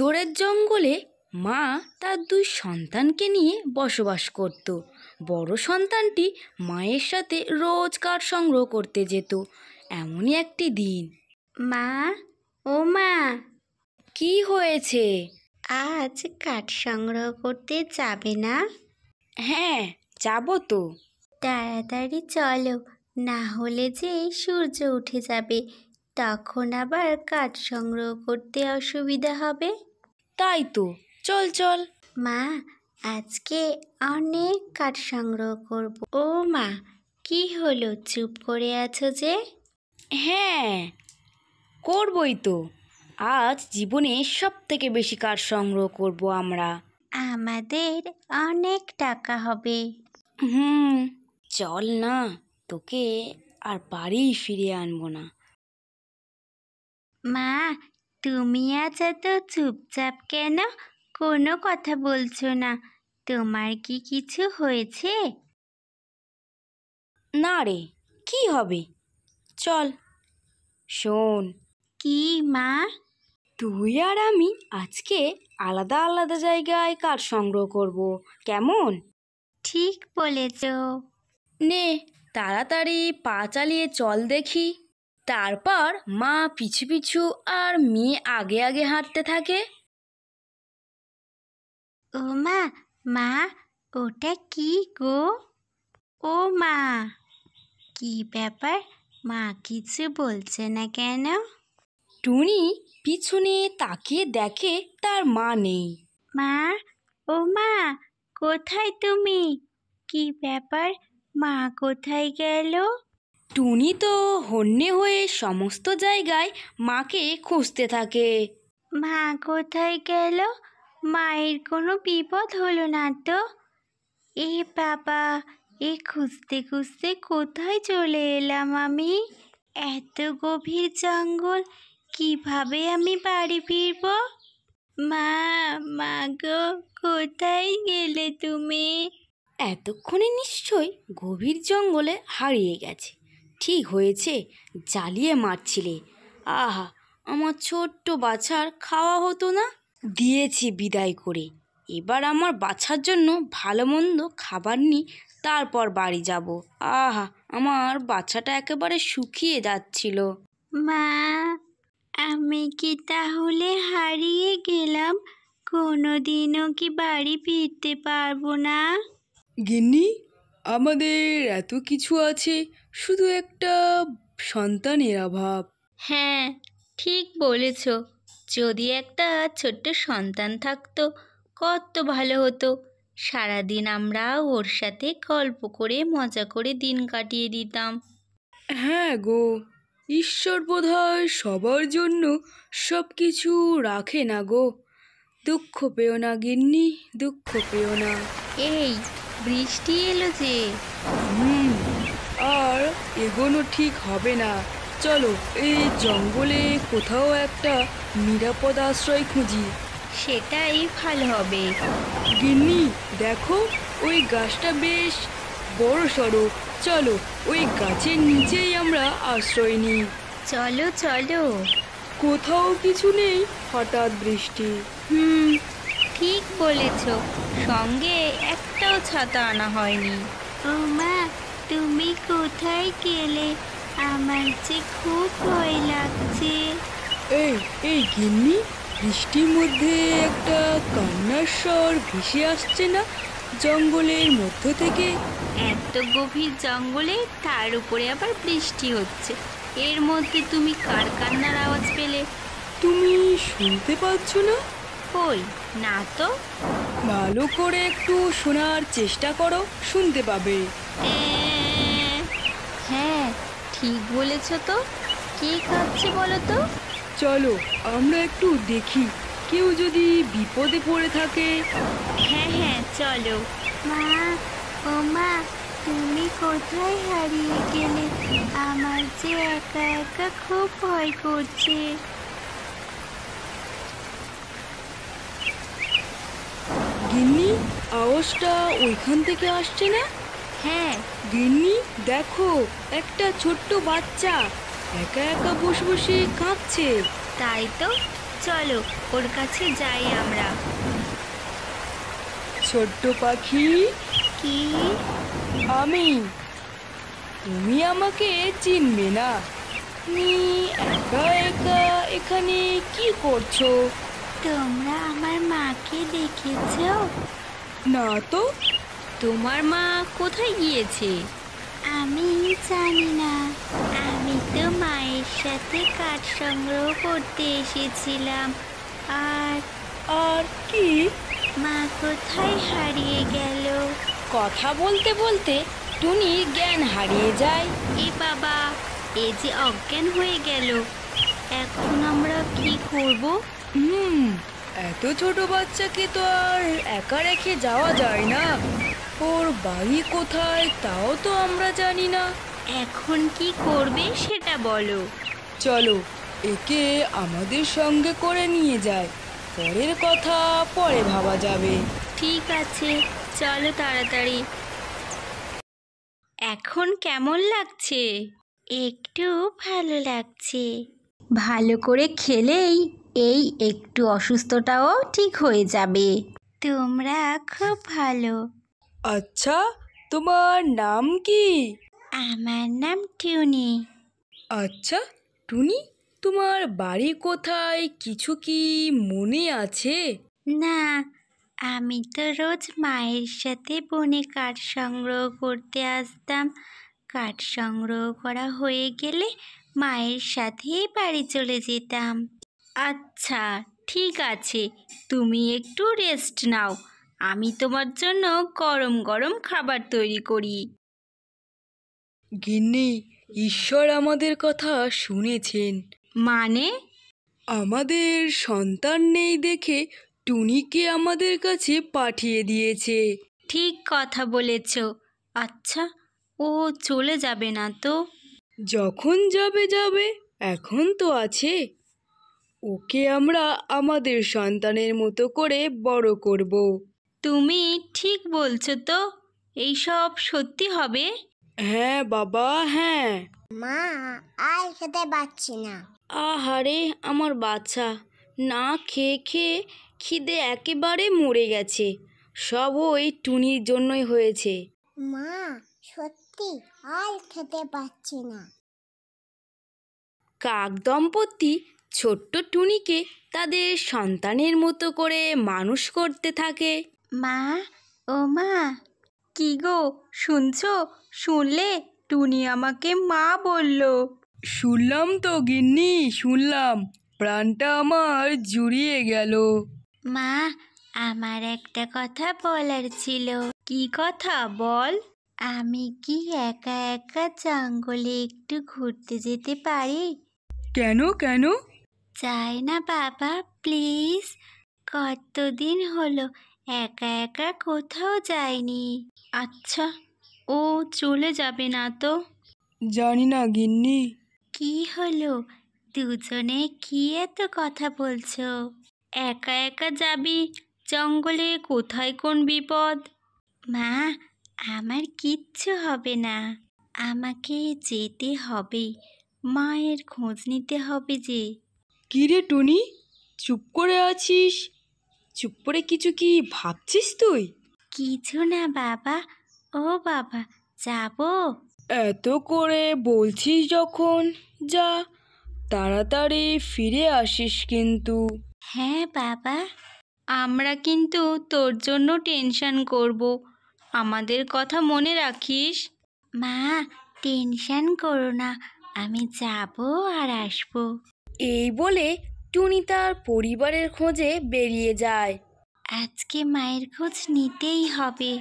উত্তরের জঙ্গলে মা তার দুই সন্তানকে নিয়ে বসবাস করত। বড় সন্তানটি মায়ের সাথে রোজ কাঠ সংগ্রহ করতে যেত। এমনই একটি দিন। মা, ও মা, কি হয়েছে? আজ কাঠ সংগ্রহ করতে যাবে না? হ্যাঁ, যাব তো। তাড়াতাড়ি চলো, না হলে যে সূর্য উঠে যাবে, তখন আবার কাঠ সংগ্রহ করতে অসুবিধা হবে। তাই তো, চল চল। মা, আজকে অনেক কাঠ সংগ্রহ করব। ও মা, কি হলো, চুপ করে আছো যে? হ্যাঁ, করবই তো। আজ জীবনে সব থেকে বেশি কাঠ সংগ্রহ করব আমরা। আমাদের অনেক টাকা হবে। চল না, তোকে আর বাড়ি ফিরিয়ে আনবো না। মা, তুমি আজ এত চুপচাপ কেন? কোনো কথা বলছো না। তোমার কি কিছু হয়েছে? না রে, কি হবে? চল, শোন। কি মা? তুই আর আমি আজকে আলাদা আলাদা জায়গায় কাঠ সংগ্রহ করব, কেমন? ঠিক বলেছ। নে, তাড়াতাড়ি পা চালিয়ে চল দেখি। তারপর মা পিছু পিছু আর মেয়ে আগে আগে হাঁটতে থাকে। ও মা, মা, ওটা কি গো? ও মা, কি ব্যাপার? মা কিছু বলছে না কেন? টুনি পিছনে তাকিয়ে দেখে তার মা নেই। মা, ও মা, কোথায় তুমি? কি ব্যাপার, মা কোথায় গেল? টুনি তো হন্যে হয়ে সমস্ত জায়গায় মাকে খুঁজতে থাকে। মা কোথায় গেল? মায়ের কোনো বিপদ হলো না তো? এ বাবা, এ খুঁজতে খুঁজতে কোথায় চলে এলাম আমি? এত গভীর জঙ্গল, কিভাবে আমি বাড়ি ফিরব? মা, মা গো, কোথায় গেলে তুমি? এতক্ষণে নিশ্চয়ই গভীর জঙ্গলে হারিয়ে গেছে। ঠিক হয়েছে, জ্বালিয়ে মারছিলে। আহা, আমার ছোট্ট বাছার খাওয়া হতো না? দিয়েছি বিদায় করে। এবার আমার বাছার জন্য ভালো মন্দ খাবার নিই, তারপর বাড়ি যাব। আহা, আমার বাচ্চাটা একেবারে শুকিয়ে যাচ্ছিল। মা, আমি কি তাহলে হারিয়ে গেলাম? কোনোদিনও কি বাড়ি ফিরতে পারবো না? গিন্নি, আমাদের এত কিছু আছে, শুধু একটা সন্তানের অভাব। হ্যাঁ, ঠিক বলেছ। যদি একটা ছোট্ট সন্তান থাকতো, কত ভালো হতো। সারাদিন আমরা ওর সাথে গল্প করে মজা করে দিন কাটিয়ে দিতাম। হ্যাঁ গো, ঈশ্বর বোধহয় সবার জন্য সব কিছু রাখে না গো। দুঃখ পেও না গিন্নি, দুঃখ পেও না। এই, বৃষ্টি এলো যে। আর এগোনো ঠিক হবে না। চলো, এই জঙ্গলে কোথাও একটা নিরাপদ আশ্রয় খুঁজি। সেটাই ভালো হবে। গিন্নি, দেখো, ওই গাছটা বেশ বড় সড়ো। চলো, ওই গাছের নিচেই আমরা আশ্রয় নিই। চলো চলো। কোথাও কিছু নেই, হঠাৎ বৃষ্টি। ঠিক বলেছ, সঙ্গে একটাও ছাতা আনা হয়নি। ও মা, তুমি কোথায় গেলে? আমার যে খুব ভয় লাগছে। এই এই গিন্নি, বৃষ্টির মধ্যে একটা কান্নার স্বর ভেসে আসছে না জঙ্গলের মধ্য থেকে? এত গভীর জঙ্গলে, তার উপরে আবার বৃষ্টি হচ্ছে, এর মধ্যে তুমি কার কান্নার আওয়াজ পেলে? তুমি শুনতে পাচ্ছ না? কই, না তো। ভালো করে একটু শোনার চেষ্টা করো, শুনতে পাবে। হ্যাঁ, ঠিক বলেছ তো। কে কাঁদছে বলো তো? চলো, আমরা একটু দেখি, কেউ যদি বিপদে পড়ে থাকে। হ্যাঁ হ্যাঁ, চলো। মা, ও মা, তুমি কোথায় হারিয়ে গেলে? আমার যে একা একা খুব ভয় করছে। গিন্নি, আওয়াজটা ওইখান থেকে আসছে না? হ্যাঁ। গিন্নি, দেখো, একটা ছোট্ট বাচ্চা একা একা বসে বসে কাঁদছে। তাই তো, চলো ওর কাছে যাই আমরা। ছোট্ট পাখি, কি? আমি। তুমি আমাকে চিনবে না। তুমি একা একা এখানে কি করছো? তোমরা আমার মাকে দেখেছো? না তো। তোমার মা কোথায় গিয়েছে? আমি জানি না। আমি তো মায়ের সাথে কাঠ সংগ্রহ করতে এসেছিলাম। আর আর কি? মা কোথায় হারিয়ে গেল? কথা বলতে বলতে টুনির জ্ঞান হারিয়ে যায়। এ বাবা, এ যে অজ্ঞান হয়ে গেল। এখন আমরা কি করব? এত ছোট বাচ্চাকে তো আর একা রেখে যাওয়া যায় না। ওর বাড়ি কোথায় তাও তো আমরা জানি না। এখন কি করবে সেটা বলো। চলো একে আমাদের সঙ্গে করে নিয়ে যাই, পরের কথা পরে ভাবা যাবে। ঠিক আছে, চলো তাড়াতাড়ি। এখন কেমন লাগছে? একটু ভালো লাগছে। ভালো করে খেলেই এই একটু অসুস্থটাও ঠিক হয়ে যাবে। তোমরা খুব ভালো। আচ্ছা, তোমার নাম কি? আমার নাম টুনি। আচ্ছা টুনি, তোমার বাড়ি কোথায় কিছু কি মনে আছে? না, আমি তো রোজ মায়ের সাথে বনে কাঠ সংগ্রহ করতে আসতাম। কাঠ সংগ্রহ করা হয়ে গেলে মায়ের সাথেই বাড়ি চলে যেতাম। আচ্ছা, ঠিক আছে, তুমি একটু রেস্ট নাও। আমি তোমার জন্য গরম গরম খাবার তৈরি করি। গিন্নি, ঈশ্বর আমাদের কথা শুনেছেন। মানে? আমাদের সন্তান নেই দেখে টুনিকে আমাদের কাছে পাঠিয়ে দিয়েছে। ঠিক কথা বলেছ। আচ্ছা, ও চলে যাবে না তো? যখন যাবে যাবে, এখন তো আছে। ওকে আমরা আমাদের সন্তানের মতো করে বড় করব। তুমি ঠিক বলছো তো? এইসব সত্যি হবে? হ্যাঁ বাবা, হ্যাঁ। মা, আর খেতে পাচ্ছি না। আহারে আমার বাচ্চা, না খেয়ে খেয়ে খিদে একেবারে মরে গেছে। সব ওই টুনির জন্যই হয়েছে। মা, সত্যি আর খেতে পাচ্ছি না। কাক দম্পতি ছোট্ট টুনিকে তাদের সন্তানের মতো করে মানুষ করতে থাকে। মা, ও মা, কি গো শুনছো? শুনলে? টুনি আমাকে মা বলল। শুনলাম তো গিন্নি, শুনলাম। প্রাণটা আমার জুড়িয়ে গেল। মা, আমার একটা কথা বলার ছিল। কি কথা বল? আমি কি একা একা জঙ্গলে একটু ঘুরতে যেতে পারি? কেন কেন? চাই না বাবা, প্লিজ। কতদিন হলো একা একা কোথাও যাইনি। আচ্ছা, ও চলে যাবে না তো? জানি না গিন্নি। কি হলো? দুজনে কি এত কথা বলছো? একা একা যাবি জঙ্গলে? কোথায় কোন বিপদ? মা, আমার কিচ্ছু হবে না। আমাকে যেতে হবে, মায়ের খোঁজ নিতে হবে যে। কি রে টুনি, চুপ করে আছিস? চুপ করে কিছু কি ভাবছিস তুই? কিছু না বাবা। ও বাবা, যাবো? এত করে বলছিস যখন, যা, তাড়াতাড়ি ফিরে আসিস কিন্তু। হ্যাঁ বাবা। আমরা কিন্তু তোর জন্য টেনশন করব, আমাদের কথা মনে রাখিস। মা, টেনশন করো না, আমি যাব আর আসবো। এই বলে টুনি তার পরিবারের খোঁজে বেরিয়ে যায়। আজকে মায়ের খোঁজ নিতেই হবে।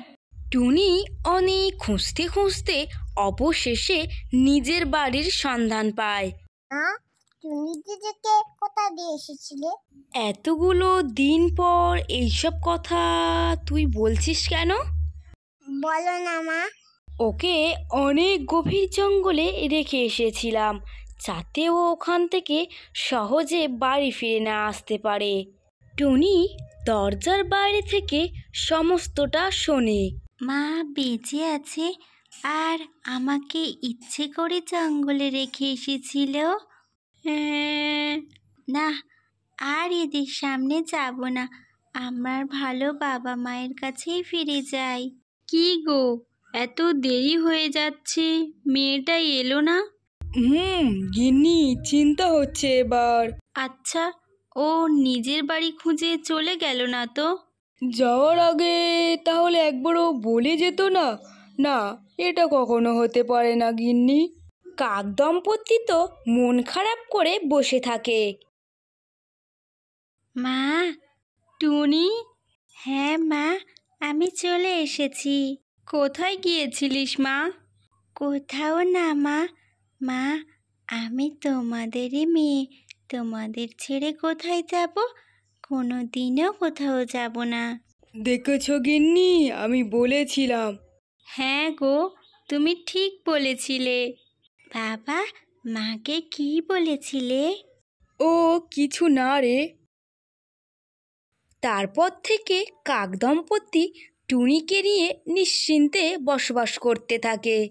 টুনি অনেক খুঁজতে খুঁজতে অবশেষে নিজের বাড়ির সন্ধান পায়। তুমি দিদিকে কোথা দিয়ে এসেছিলে? এতগুলো দিন পর এইসব কথা তুই বলছিস কেন? বলো না মা। ওকে অনেক গভীর জঙ্গলে রেখে এসেছিলাম, যাতে ও ওখান থেকে সহজে বাড়ি ফিরে না আসতে পারে। টুনি দরজার বাইরে থেকে সমস্তটা শোনে। মা বেঁচে আছে আর আমাকে ইচ্ছে করে জঙ্গলে রেখে এসেছিল? না, আর এদের সামনে যাব না, আমার ভালো বাবা মায়ের কাছেই ফিরে যাই। কি গো, এত দেরি হয়ে যাচ্ছে, মেয়েটা এলো না? গিন্নি, চিন্তা হচ্ছে এবার। আচ্ছা, ও নিজের বাড়ি খুঁজে চলে গেল না তো? যাওয়ার আগে তাহলে একবারও বলে যেত না? না, এটা কখনো হতে পারে না গিন্নি। কাক দম্পতি তো মন খারাপ করে বসে থাকে। মা, টুনি। হ্যাঁ মা, আমি চলে এসেছি। কোথায় গিয়েছিলিস মা? কোথাও না মা। মা, আমি তোমাদেরই মেয়ে, তোমাদের ছেড়ে কোথায় যাব? কোনো দিনও কোথাও যাব না। দেখেছো গিন্নি, আমি বলেছিলাম। হ্যাঁ গো, তুমি ঠিক বলেছিলে। বাবা, মাকে কি বলেছিলে? ও কিছু না রে। তারপর থেকে কাক দম্পতি টুনিকে নিয়ে নিশ্চিন্তে বসবাস করতে থাকে।